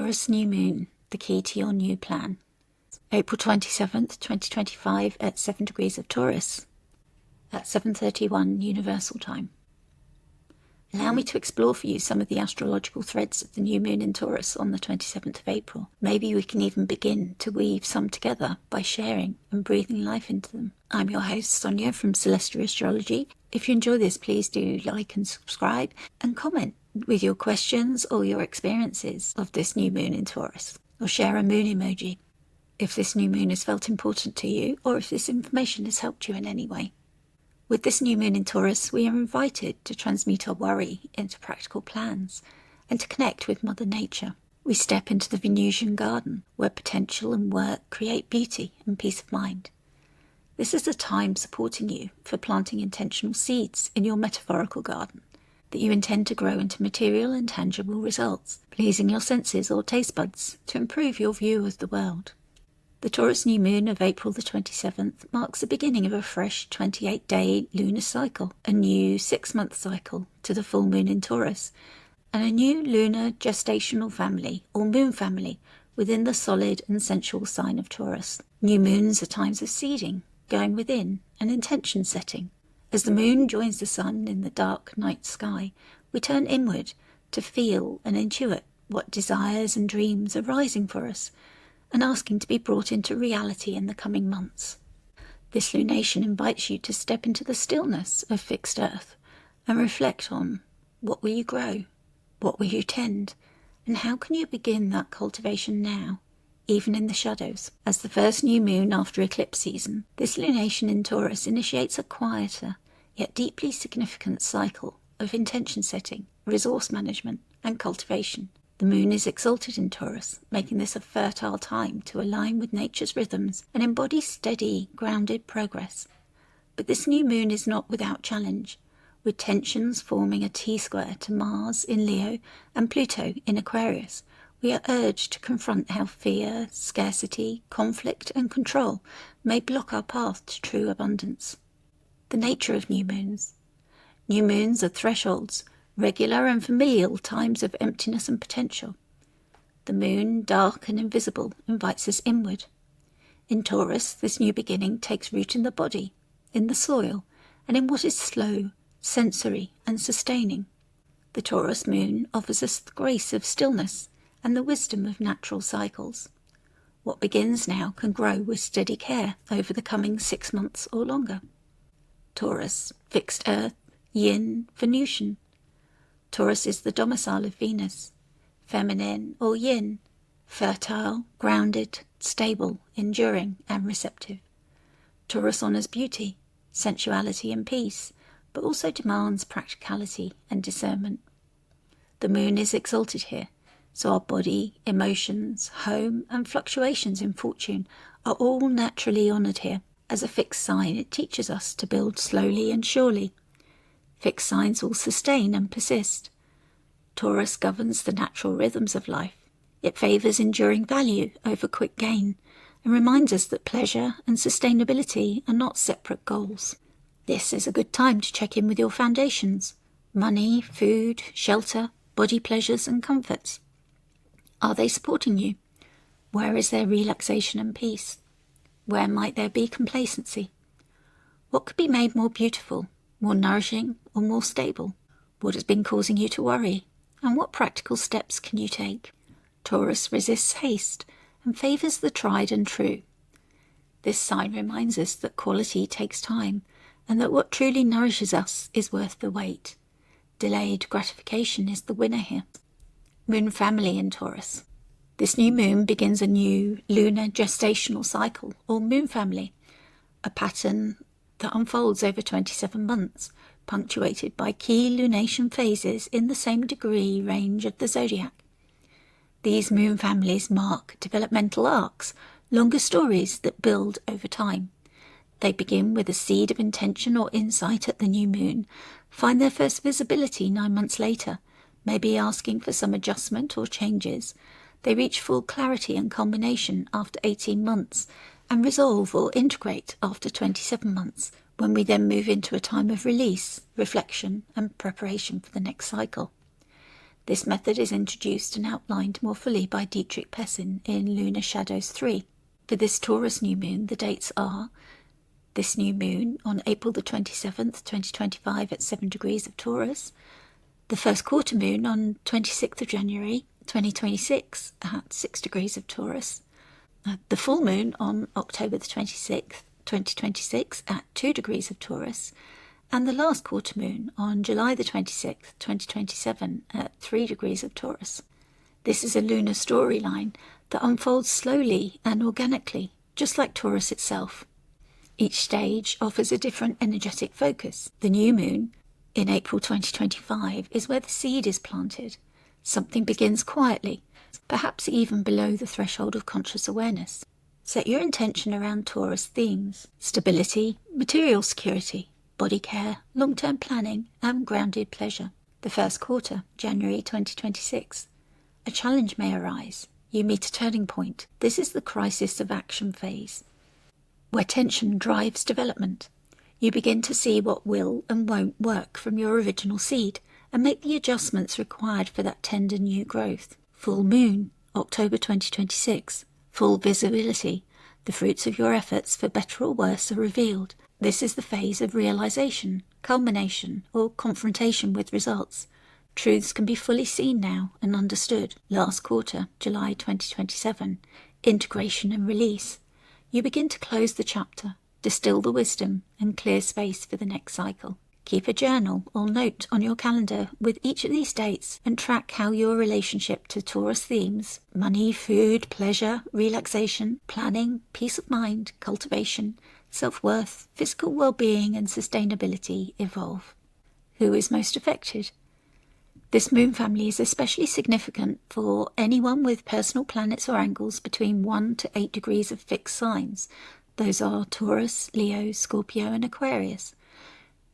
Taurus New Moon, the key to your new plan. April 27th, 2025 at 7 degrees of Taurus at 7:31 Universal Time. Allow me to explore for you some of the astrological threads of the new moon in Taurus on the 27th of April. Maybe we can even begin to weave some together by sharing and breathing life into them. I'm your host, Sonia from Celestia Astrology. If you enjoy this, please do like and subscribe and comment with your questions or your experiences of this new moon in Taurus, or share a moon emoji if this new moon has felt important to you or if this information has helped you in any way. With this new moon in Taurus, we are invited to transmute our worry into practical plans and to connect with Mother Nature. We step into the Venusian garden, where potential and work create beauty and peace of mind. This is a time supporting you for planting intentional seeds in your metaphorical garden that you intend to grow into material and tangible results, pleasing your senses or taste buds to improve your view of the world. The Taurus New Moon of April the 27th marks the beginning of a fresh 28-day lunar cycle, a new 6-month cycle to the full moon in Taurus, and a new lunar gestational family or moon family within the solid and sensual sign of Taurus. New moons are times of seeding, going within, and intention setting. As the moon joins the sun in the dark night sky, we turn inward to feel and intuit what desires and dreams are rising for us and asking to be brought into reality in the coming months. This lunation invites you to step into the stillness of fixed earth and reflect on what will you grow, what will you tend, and how can you begin that cultivation now, even in the shadows. As the first new moon after eclipse season, this lunation in Taurus initiates a quieter yet deeply significant cycle of intention setting, resource management, and cultivation. The moon is exalted in Taurus, making this a fertile time to align with nature's rhythms and embody steady, grounded progress. But this new moon is not without challenge, with tensions forming a T-square to Mars in Leo and Pluto in Aquarius. We are urged to confront how fear, scarcity, conflict, and control may block our path to true abundance. The nature of new moons. New moons are thresholds, regular and familial times of emptiness and potential. The moon, dark and invisible, invites us inward. In Taurus, this new beginning takes root in the body, in the soil, and in what is slow, sensory, and sustaining. The Taurus moon offers us the grace of stillness and the wisdom of natural cycles. What begins now can grow with steady care over the coming 6 months or longer. Taurus, fixed earth, yin, Venusian. Taurus is the domicile of Venus, feminine or yin, fertile, grounded, stable, enduring, and receptive. Taurus honours beauty, sensuality, and peace, but also demands practicality and discernment. The moon is exalted here, so our body, emotions, home, and fluctuations in fortune are all naturally honoured here. As a fixed sign, it teaches us to build slowly and surely. Fixed signs will sustain and persist. Taurus governs the natural rhythms of life. It favours enduring value over quick gain and reminds us that pleasure and sustainability are not separate goals. This is a good time to check in with your foundations: money, food, shelter, body pleasures and comforts. Are they supporting you? Where is there relaxation and peace? Where might there be complacency? What could be made more beautiful, more nourishing, or more stable? What has been causing you to worry? And what practical steps can you take? Taurus resists haste and favours the tried and true. This sign reminds us that quality takes time and that what truly nourishes us is worth the wait. Delayed gratification is the winner here. Moon family in Taurus. This new moon begins a new lunar gestational cycle, or moon family, a pattern that unfolds over 27 months, punctuated by key lunation phases in the same degree range of the zodiac. These moon families mark developmental arcs, longer stories that build over time. They begin with a seed of intention or insight at the new moon, find their first visibility 9 months later, maybe asking for some adjustment or changes. They reach full clarity and culmination after 18 months, and resolve or integrate after 27 months, when we then move into a time of release, reflection, and preparation for the next cycle. This method is introduced and outlined more fully by Dietrich Pessin in Lunar Shadows 3. For this Taurus New Moon, the dates are this new moon on April the 27th, 2025 at 7 degrees of Taurus, the first quarter moon on 26th of January, 2026 at 6 degrees of Taurus, the full moon on October the 26th, 2026 at 2 degrees of Taurus, and the last quarter moon on July the 26th, 2027 at 3 degrees of Taurus. This is a lunar storyline that unfolds slowly and organically, just like Taurus itself. Each stage offers a different energetic focus. The new moon in April 2025 is where the seed is planted. Something begins quietly, perhaps even below the threshold of conscious awareness. Set your intention around Taurus themes: stability, material security, body care, long-term planning, and grounded pleasure. The first quarter, January 2026. A challenge may arise. You meet a turning point. This is the crisis of action phase, where tension drives development. You begin to see what will and won't work from your original seed and make the adjustments required for that tender new growth. Full moon, October 2026. Full visibility. The fruits of your efforts, for better or worse, are revealed. This is the phase of realization, culmination, or confrontation with results. Truths can be fully seen now and understood. Last quarter, July 2027. Integration and release. You begin to close the chapter, distill the wisdom, and clear space for the next cycle. Keep a journal or note on your calendar with each of these dates and track how your relationship to Taurus themes, money, food, pleasure, relaxation, planning, peace of mind, cultivation, self-worth, physical well-being, and sustainability evolve. Who is most affected? This moon family is especially significant for anyone with personal planets or angles between 1 to 8 degrees of fixed signs. Those are Taurus, Leo, Scorpio, and Aquarius.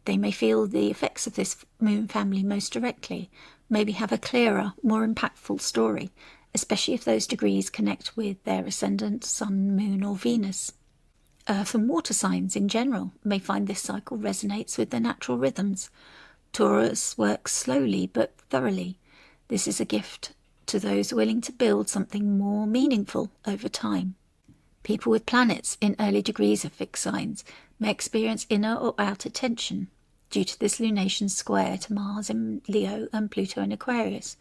They may feel the effects of this moon family most directly, maybe have a clearer, more impactful story, especially if those degrees connect with their ascendant, sun, moon, or Venus. Earth and water signs in general may find this cycle resonates with their natural rhythms. Taurus works slowly but thoroughly. This is a gift to those willing to build something more meaningful over time. People with planets in early degrees of fixed signs may experience inner or outer tension due to this lunation square to Mars in Leo and Pluto in Aquarius.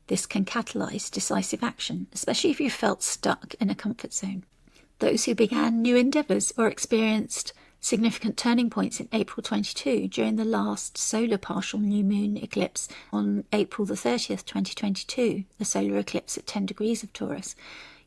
This can catalyse decisive action, especially if you felt stuck in a comfort zone. Those who began new endeavours or experienced significant turning points in April 22 during the last solar partial new moon eclipse on April the 30th, 2022, a solar eclipse at 10 degrees of Taurus,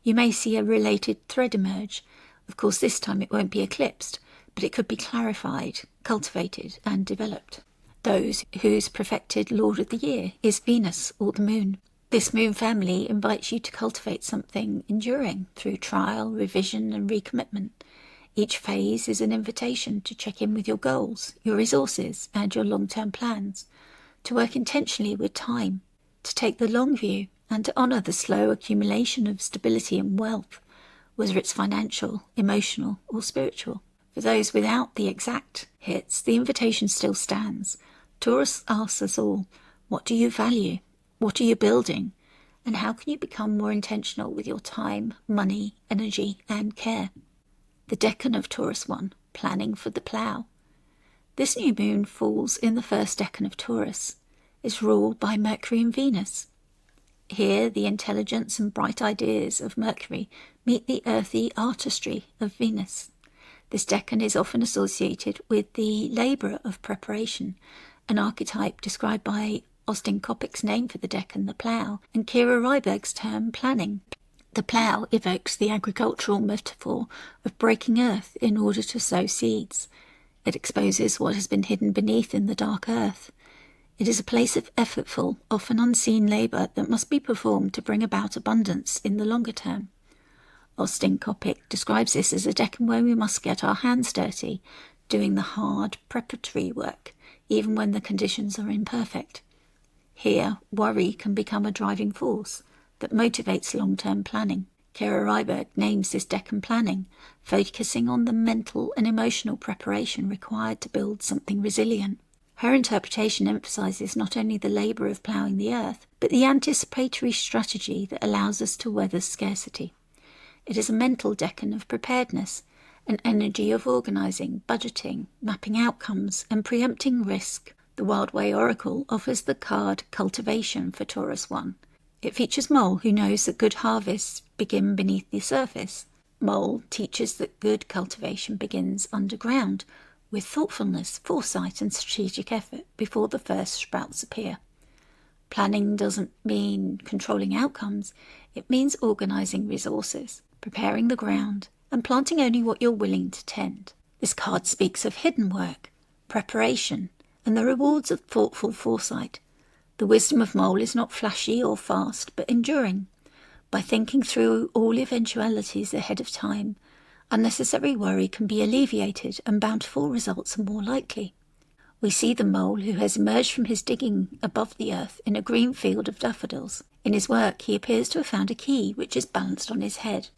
you may see a related thread emerge. Of course, this time it won't be eclipsed, but it could be clarified, cultivated, and developed. Those whose perfected Lord of the Year is Venus or the Moon. This moon family invites you to cultivate something enduring through trial, revision, and recommitment. Each phase is an invitation to check in with your goals, your resources, and your long-term plans, to work intentionally with time, to take the long view, and to honour the slow accumulation of stability and wealth, whether it's financial, emotional, or spiritual. For those without the exact hits, the invitation still stands. Taurus asks us all, what do you value? What are you building? And how can you become more intentional with your time, money, energy, and care? The Decan of Taurus 1, planning for the plough. This new moon falls in the first Decan of Taurus, is ruled by Mercury and Venus. Here, the intelligence and bright ideas of Mercury meet the earthy artistry of Venus. This Decan is often associated with the labour of preparation, an archetype described by Austin Coppock's name for the Decan, the plough, and Kira Ryberg's term, planning. The plough evokes the agricultural metaphor of breaking earth in order to sow seeds. It exposes what has been hidden beneath in the dark earth. It is a place of effortful, often unseen labour that must be performed to bring about abundance in the longer term. Austin Coppock describes this as a Decan where we must get our hands dirty, doing the hard preparatory work, even when the conditions are imperfect. Here, worry can become a driving force that motivates long-term planning. Kira Ryberg names this Decan planning, focusing on the mental and emotional preparation required to build something resilient. Her interpretation emphasises not only the labour of ploughing the earth, but the anticipatory strategy that allows us to weather scarcity. It is a mental decan of preparedness, an energy of organising, budgeting, mapping outcomes, and preempting risk. The Wild Way Oracle offers the card Cultivation for Taurus 1. It features Mole, who knows that good harvests begin beneath the surface. Mole teaches that good cultivation begins underground, with thoughtfulness, foresight and strategic effort before the first sprouts appear. Planning doesn't mean controlling outcomes, it means organising resources, preparing the ground, and planting only what you're willing to tend. This card speaks of hidden work, preparation, and the rewards of thoughtful foresight. The wisdom of Mole is not flashy or fast, but enduring. By thinking through all eventualities ahead of time, unnecessary worry can be alleviated and bountiful results are more likely. We see the mole who has emerged from his digging above the earth in a green field of daffodils. In his work, he appears to have found a key which is balanced on his head.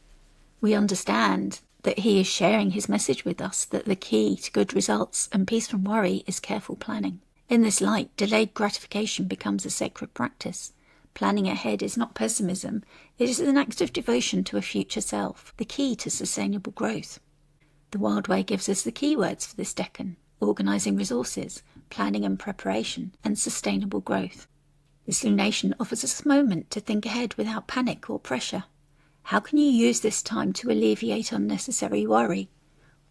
We understand that he is sharing his message with us that the key to good results and peace from worry is careful planning. In this light, delayed gratification becomes a sacred practice. Planning ahead is not pessimism, it is an act of devotion to a future self, the key to sustainable growth. The Wild Way gives us the keywords for this decan: organising resources, planning and preparation, and sustainable growth. This lunation offers us a moment to think ahead without panic or pressure. How can you use this time to alleviate unnecessary worry?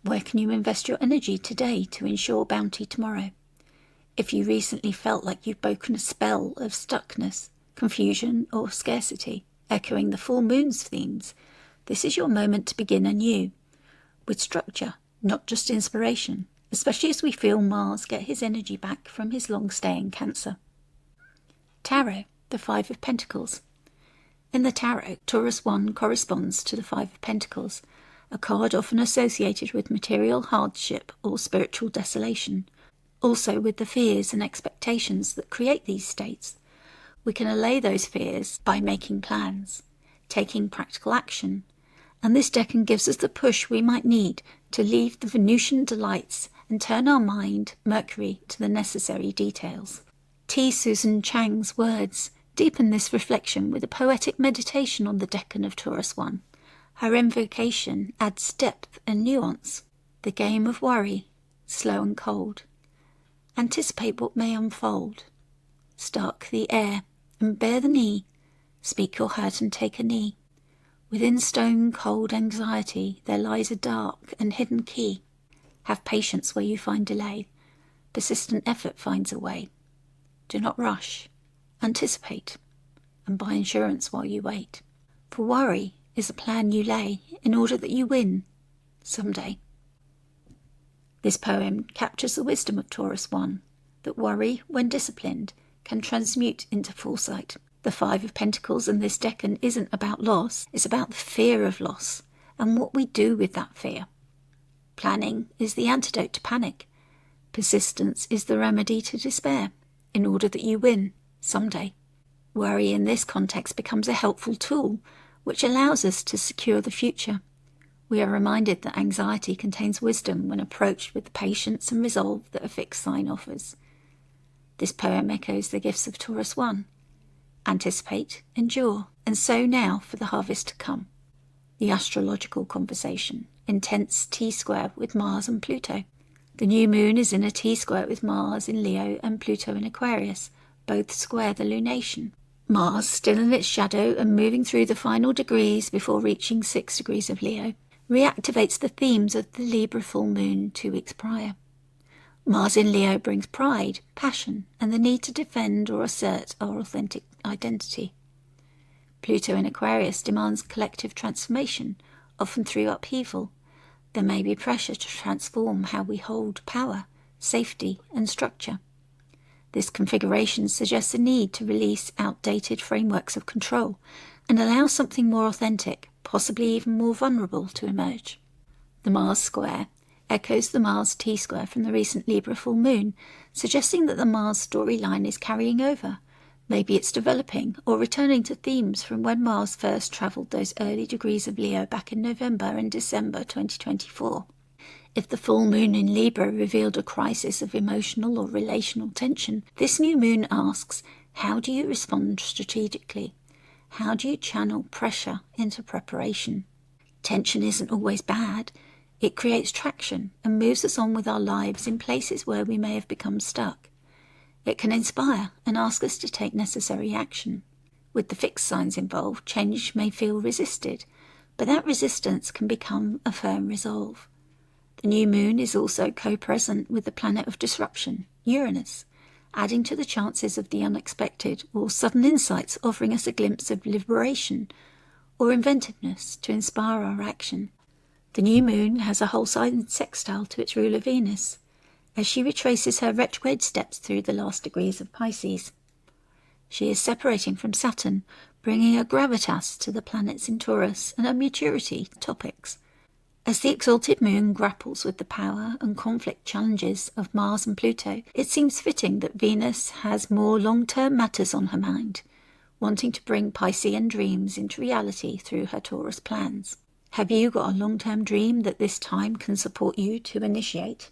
Where can you invest your energy today to ensure bounty tomorrow? If you recently felt like you've broken a spell of stuckness, confusion or scarcity, echoing the full moon's themes, this is your moment to begin anew, with structure, not just inspiration, especially as we feel Mars get his energy back from his long stay in Cancer. Tarot, the Five of Pentacles. In the Tarot, Taurus 1 corresponds to the Five of Pentacles, a card often associated with material hardship or spiritual desolation, also with the fears and expectations that create these states. We can allay those fears by making plans, taking practical action, and this decan gives us the push we might need to leave the Venusian delights and turn our mind, Mercury, to the necessary details. T. Susan Chang's words deepen this reflection with a poetic meditation on the decan of Taurus 1. Her invocation adds depth and nuance. The game of worry, slow and cold. Anticipate what may unfold. Stark the air and bear the knee. Speak your hurt and take a knee. Within stone-cold anxiety there lies a dark and hidden key. Have patience where you find delay. Persistent effort finds a way. Do not rush. Anticipate. And buy insurance while you wait. For worry is a plan you lay in order that you win someday. This poem captures the wisdom of Taurus 1, that worry, when disciplined, can transmute into foresight. The Five of Pentacles in this decan isn't about loss, it's about the fear of loss and what we do with that fear. Planning is the antidote to panic. Persistence is the remedy to despair, in order that you win someday. Worry in this context becomes a helpful tool, which allows us to secure the future. We are reminded that anxiety contains wisdom when approached with the patience and resolve that a fixed sign offers. This poem echoes the gifts of Taurus 1. Anticipate, endure, and sow now for the harvest to come. The astrological conversation, intense T-square with Mars and Pluto. The new moon is in a T-square with Mars in Leo and Pluto in Aquarius, both square the lunation. Mars, still in its shadow and moving through the final degrees before reaching 6 degrees of Leo, reactivates the themes of the Libra full moon 2 weeks prior. Mars in Leo brings pride, passion, and the need to defend or assert our authentic identity. Pluto in Aquarius demands collective transformation, often through upheaval. There may be pressure to transform how we hold power, safety, and structure. This configuration suggests a need to release outdated frameworks of control and allow something more authentic, possibly even more vulnerable, to emerge. The Mars square echoes the Mars T-square from the recent Libra full moon, suggesting that the Mars storyline is carrying over. Maybe it's developing or returning to themes from when Mars first travelled those early degrees of Leo back in November and December 2024. If the full moon in Libra revealed a crisis of emotional or relational tension, this new moon asks, how do you respond strategically? How do you channel pressure into preparation? Tension isn't always bad. It creates traction and moves us on with our lives in places where we may have become stuck. It can inspire and ask us to take necessary action. With the fixed signs involved, change may feel resisted, but that resistance can become a firm resolve. The new moon is also co-present with the planet of disruption, Uranus, adding to the chances of the unexpected or sudden insights, offering us a glimpse of liberation or inventiveness to inspire our action. The new moon has a whole sign sextile to its ruler Venus, as she retraces her retrograde steps through the last degrees of Pisces. She is separating from Saturn, bringing a gravitas to the planets in Taurus and a maturity to topics. As the exalted moon grapples with the power and conflict challenges of Mars and Pluto, it seems fitting that Venus has more long-term matters on her mind, wanting to bring Piscean dreams into reality through her Taurus plans. Have you got a long-term dream that this time can support you to initiate?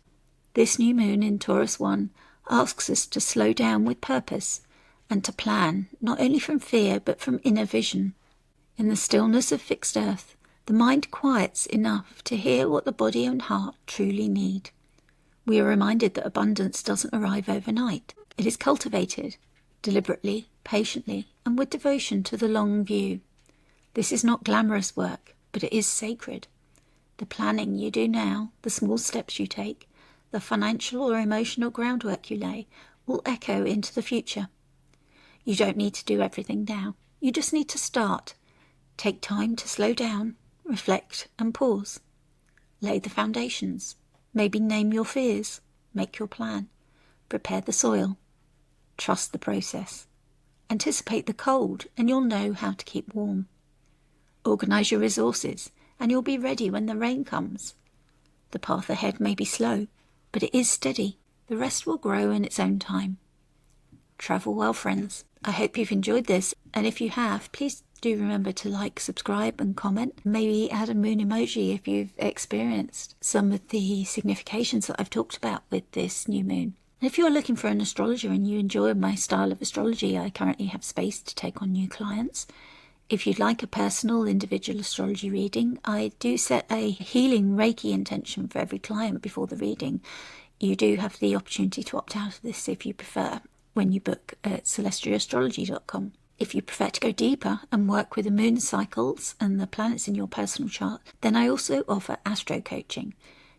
This new moon in Taurus 1 asks us to slow down with purpose and to plan, not only from fear but from inner vision. In the stillness of fixed earth, the mind quiets enough to hear what the body and heart truly need. We are reminded that abundance doesn't arrive overnight. It is cultivated, deliberately, patiently, and with devotion to the long view. This is not glamorous work, but it is sacred. The planning you do now, the small steps you take, the financial or emotional groundwork you lay, will echo into the future. You don't need to do everything now. You just need to start. Take time to slow down, reflect and pause. Lay the foundations. Maybe name your fears. Make your plan. Prepare the soil. Trust the process. Anticipate the cold and you'll know how to keep warm. Organise your resources and you'll be ready when the rain comes. The path ahead may be slow, but it is steady. The rest will grow in its own time. Travel well, friends. I hope you've enjoyed this, and if you have, please do remember to like, subscribe and comment. Maybe add a moon emoji if you've experienced some of the significations that I've talked about with this new moon. And if you're looking for an astrologer and you enjoy my style of astrology, I currently have space to take on new clients. If you'd like a personal individual astrology reading, I do set a healing Reiki intention for every client before the reading. You do have the opportunity to opt out of this if you prefer when you book at celestiaastrology.com. If you prefer to go deeper and work with the moon cycles and the planets in your personal chart, then I also offer astro coaching.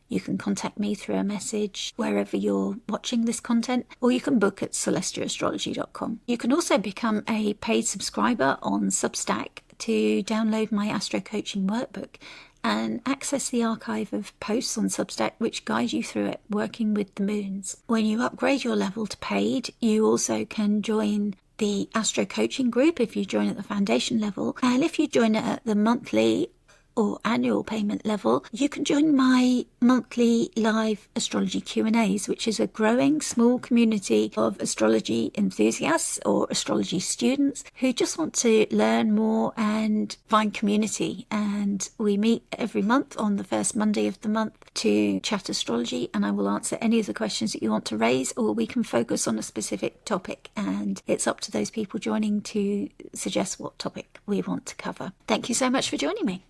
You can contact me through a message wherever you're watching this content, or you can book at celestiaastrology.com. You can also become a paid subscriber on Substack to download my astro coaching workbook and access the archive of posts on Substack which guide you through it, working with the moons. When you upgrade your level to paid, you also can join the astro coaching group if you join at the foundation level, and if you join it at the monthly or annual payment level, you can join my monthly live astrology Q&As, which is a growing small community of astrology enthusiasts or astrology students who just want to learn more and find community. And we meet every month on the first Monday of the month to chat astrology, and I will answer any of the questions that you want to raise, or we can focus on a specific topic, and it's up to those people joining to suggest what topic we want to cover. Thank you so much for joining me.